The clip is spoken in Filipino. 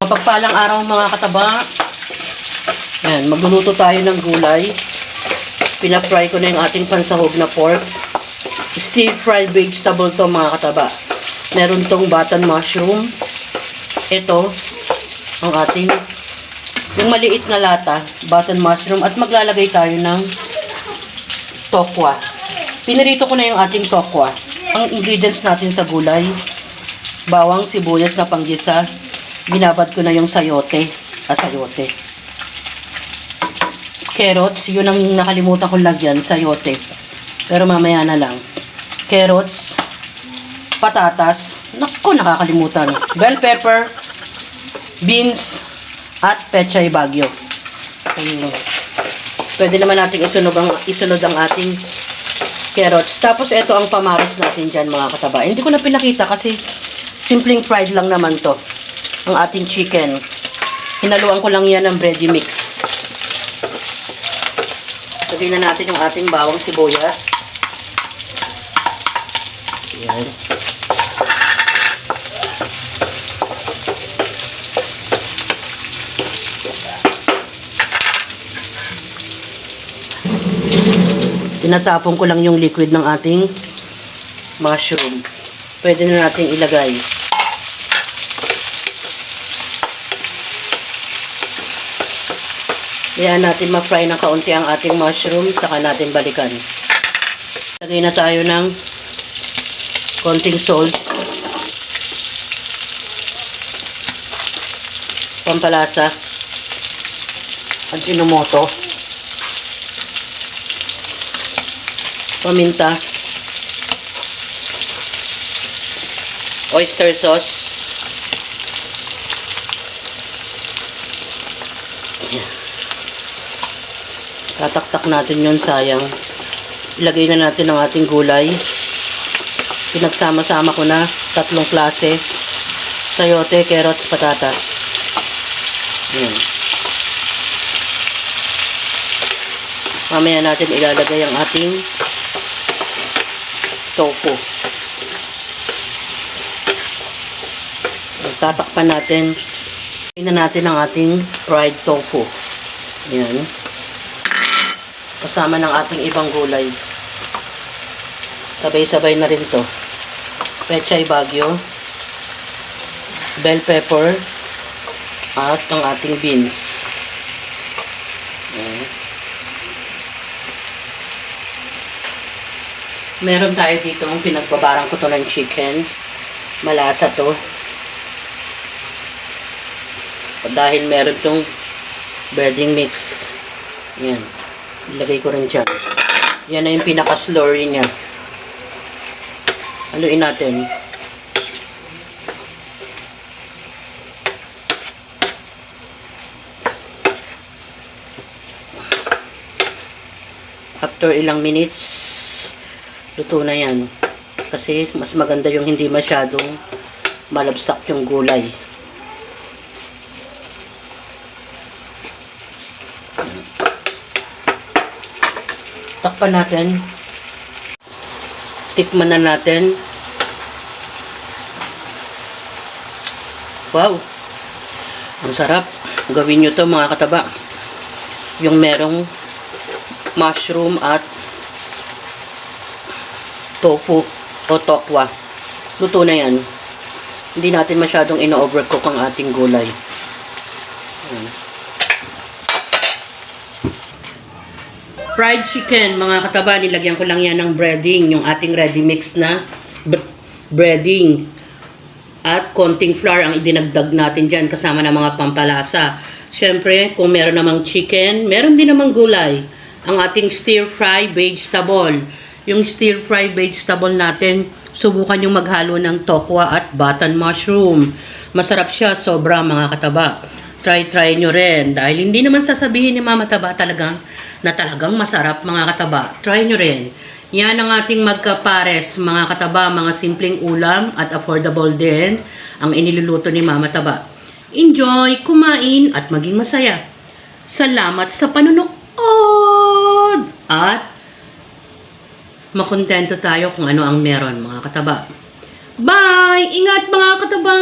Mapagpalang araw mga kataba. Ayan, magluluto tayo ng gulay. Pinafry ko na yung ating pansahog na pork. Stir-fried vegetable to mga kataba. Meron tong button mushroom. Ito, ang ating, yung maliit na lata, button mushroom. At maglalagay tayo ng tokwa. Pinarito ko na yung ating tokwa. Ang ingredients natin sa gulay, bawang, sibuyas na panggisa. Binabad ko na yung sayote. Sayote. Carrots, yun ang nakalimutan kong lagyan, sayote. Pero mamaya na lang. Carrots, patatas, naku, nakakalimutan. Bell pepper, beans, at pechay bagyo. Ayun. Pwede naman natin isunod ang ating carrots. Tapos ito ang pamaris natin dyan mga kataba. Hindi ko na pinakita kasi simpleng fried lang naman to. Ang ating chicken. Hinaluan ko lang yan ng bready mix. Lagyan na natin yung ating bawang sibuyas. Ayan. Tinatapon ko lang yung liquid ng ating mushroom. Pwede na natin ilagay. Ayan natin ma-fry ng kaunti ang ating mushroom, saka natin balikan. Lagay na tayo ng konting salt. Pampalasa. Ajinomoto. Paminta. Oyster sauce. Tataktak natin yun, sayang. Ilagay na natin ang ating gulay. Pinagsama-sama ko na tatlong klase. Sayote, carrots, patatas. Ayan. Mamaya natin ilalagay ang ating tofu. Tatakpan natin. Tingnan natin ang ating fried tofu. Ayan. Kasama ng ating ibang gulay. Sabay-sabay na rin to. Pechay bagyo, bell pepper, at ang ating beans. Meron tayo dito ang pinagbabarang ko to ng chicken. Malasa to. Dahil meron tong breading mix. Yan. Ilagay ko rin dyan. Yan na yung pinaka-slurry niya. Haluin natin. After ilang minutes, luto na yan. Kasi mas maganda yung hindi masyadong malabsak yung gulay. Takpan natin. Tikman na natin. Wow! Ang sarap. Gawin nyo to mga kataba. Yung merong mushroom at tofu o tokwa. Luto na yan. Hindi natin masyadong ino-overcook ang ating gulay. Fried chicken, mga kataba, nilagyan ko lang yan ng breading, yung ating ready mix na breading. At konting flour ang idinagdag natin dyan kasama ng mga pampalasa. Siyempre, kung meron namang chicken, meron din namang gulay. Ang ating stir-fry vegetable. Yung stir-fry vegetable natin, subukan yung maghalo ng tokwa at button mushroom. Masarap siya, sobra mga kataba. Try nyo rin. Dahil hindi naman sasabihin ni Mama Taba talagang masarap mga kataba. Try nyo rin. Yan ang ating magkapares mga kataba, mga simpleng ulam at affordable din ang iniluluto ni Mama Taba. Enjoy, kumain at maging masaya. Salamat sa panunood at makontento tayo kung ano ang meron mga kataba. Bye! Ingat mga kataba!